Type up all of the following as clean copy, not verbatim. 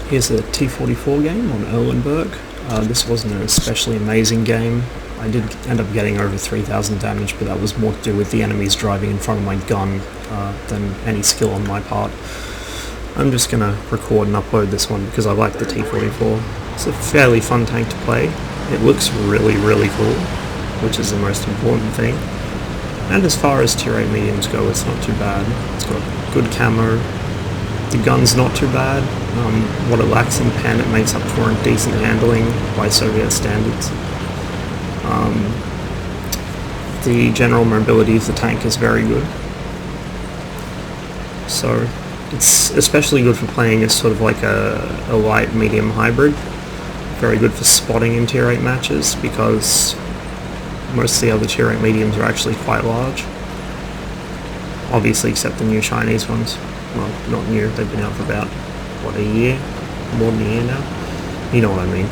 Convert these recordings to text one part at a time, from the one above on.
Here's a T-44 game on Badenberg. This wasn't an especially amazing game. I did end up getting over 3,000 damage, but that was more to do with the enemies driving in front of my gun than any skill on my part. I'm just going to record and upload this one because I like the T-44. It's a fairly fun tank to play. It looks really, really cool, which is the most important thing. And as far as tier 8 mediums go, it's not too bad. It's got good camo. The gun's not too bad. What it lacks in pen, it makes up for in decent handling by Soviet standards. The general mobility of the tank is very good. So it's especially good for playing as sort of like a light medium hybrid. Very good for spotting in tier 8 matches because most of the other tier 8 mediums are actually quite large. Obviously except the new Chinese ones. Well, not new, they've been out for about, what, a year? More than a year now? You know what I mean.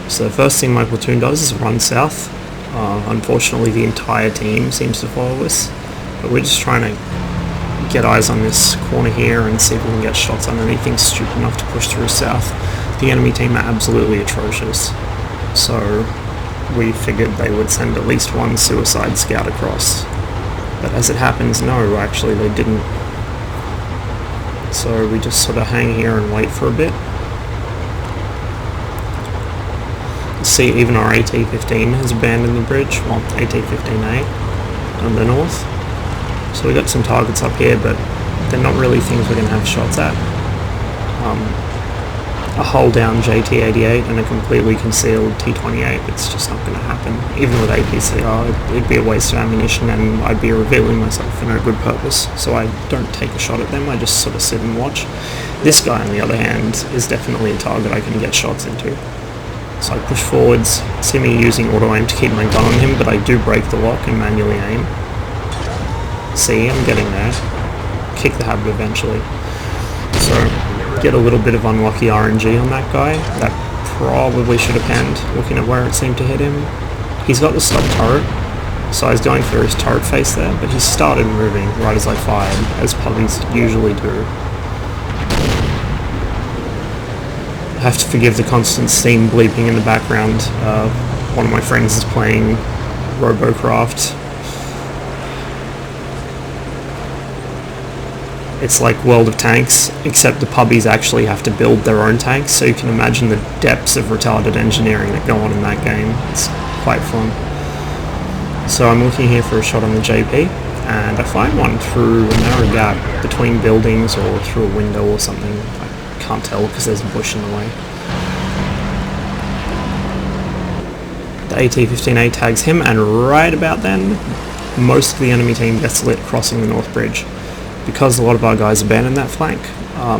So the first thing my platoon does is run south. Unfortunately the entire team seems to follow us, but we're just trying to get eyes on this corner here and see if we can get shots on anything stupid enough to push through south. The enemy team are absolutely atrocious, so we figured they would send at least one suicide scout across. But as it happens, no, actually they didn't. So we just sort of hang here and wait for a bit. See, even our AT-15 has abandoned the bridge, well, AT-15A on the north. So we got some targets up here, but they're not really things we're going to have shots at. A hull down JT-88 and a completely concealed T-28, it's just not going to happen. Even with APCR, it'd be a waste of ammunition and I'd be revealing myself for no good purpose. So I don't take a shot at them, I just sort of sit and watch. This guy, on the other hand, is definitely a target I can get shots into. So I push forwards, see me using auto-aim to keep my gun on him, but I do break the lock and manually aim. See, I'm getting there. Kick the habit eventually. So, get a little bit of unlucky RNG on that guy. That probably should have panned, looking at where it seemed to hit him. He's got the stop turret, so I was going for his turret face there, but he started moving right as I fired, as puppies usually do. I have to forgive the constant steam bleeping in the background. One of my friends is playing Robocraft. It's like World of Tanks, except the pubbies actually have to build their own tanks, so you can imagine the depths of retarded engineering that go on in that game. It's quite fun. So I'm looking here for a shot on the JP, and I find one through a narrow gap between buildings or through a window or something. I can't tell because there's a bush in the way. The AT-15A tags him, and right about then, most of the enemy team gets lit crossing the North Bridge. Because a lot of our guys abandoned that flank,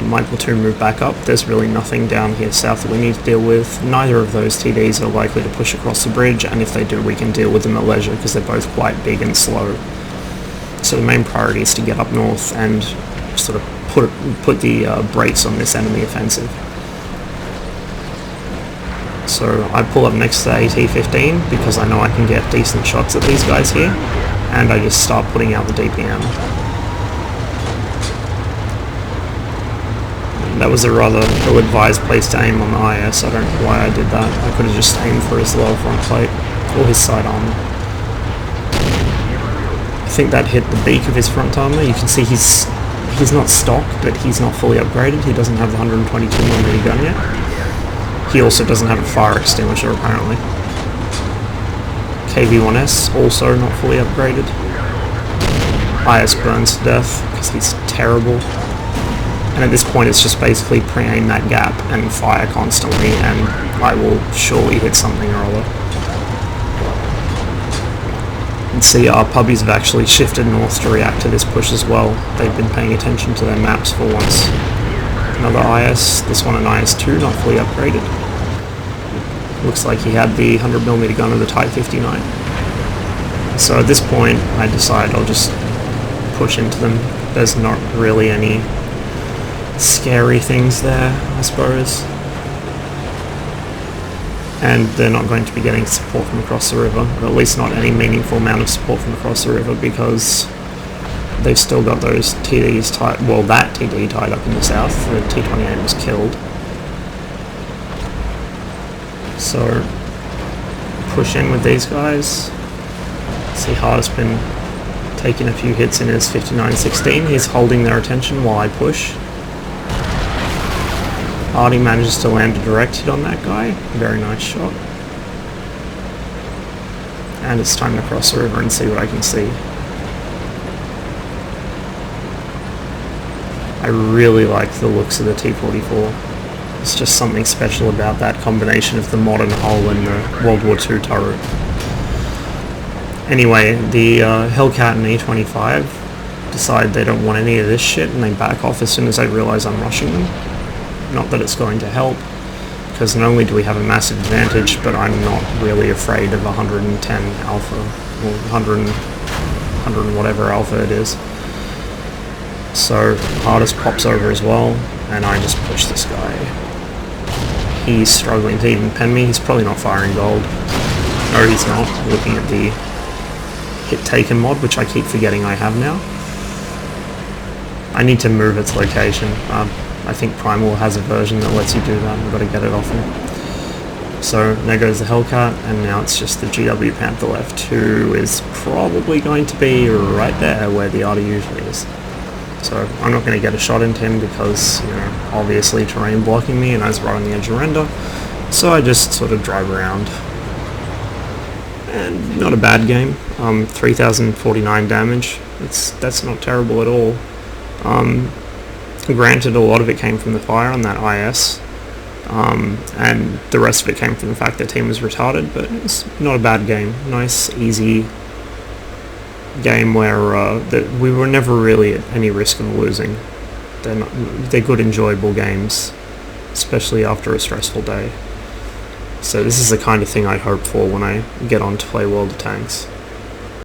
my platoon moved back up. There's really nothing down here south that we need to deal with. Neither of those TDs are likely to push across the bridge, and if they do, we can deal with them at leisure because they're both quite big and slow. So the main priority is to get up north and sort of put the brakes on this enemy offensive. So I pull up next to the AT-15 because I know I can get decent shots at these guys here, and I just start putting out the DPM. That was a rather ill-advised place to aim on the IS. I don't know why I did that. I could have just aimed for his lower front plate or his side armor. I think that hit the beak of his front armor. You can see he's not stock, but he's not fully upgraded. He doesn't have the 122mm gun yet. He also doesn't have a fire extinguisher apparently. KV-1S also not fully upgraded. IS burns to death because he's terrible. And at this point it's just basically pre-aim that gap and fire constantly, and I will surely hit something or other. And see, our pubbies have actually shifted north to react to this push as well. They've been paying attention to their maps for once. Another IS, this one an IS-2, not fully upgraded. Looks like he had the 100mm gun of the Type 59. So at this point I decide I'll just push into them. There's not really any scary things there, I suppose. And they're not going to be getting support from across the river, or at least not any meaningful amount of support from across the river, because they've still got those TDs tied, well, that TD tied up in the south. The T28 was killed. So, push in with these guys. See, Hard's been taking a few hits in his 59-16. He's holding their attention while I push. Hardy manages to land a direct hit on that guy. Very nice shot. And it's time to cross the river and see what I can see. I really like the looks of the T-44. It's just something special about that combination of the modern hull and the World War II turret. Anyway, the Hellcat and E25 decide they don't want any of this shit and they back off as soon as they realise I'm rushing them. Not that it's going to help, because not only do we have a massive advantage, but I'm not really afraid of 110 alpha, or 100 and whatever alpha it is. So Hardest pops over as well, and I just push this guy. He's struggling to even pen me. He's probably not firing gold. No, he's not. Looking at the hit taken mod, which I keep forgetting I have now. I need to move its location. I think Primal has a version that lets you do that. I've got to get it off him. So there goes the Hellcat, and now it's just the GW Panther left, who is probably going to be right there where the Arty usually is. So I'm not going to get a shot into him because, you know, obviously terrain blocking me and I was right on the edge of render. So I just sort of drive around. And not a bad game. 3,049 damage. That's not terrible at all. Granted, a lot of it came from the fire on that IS, and the rest of it came from the fact that team was retarded, but it's not a bad game. Nice, easy game where we were never really at any risk of losing. They're good, enjoyable games, especially after a stressful day. So this is the kind of thing I'd hope for when I get on to play World of Tanks.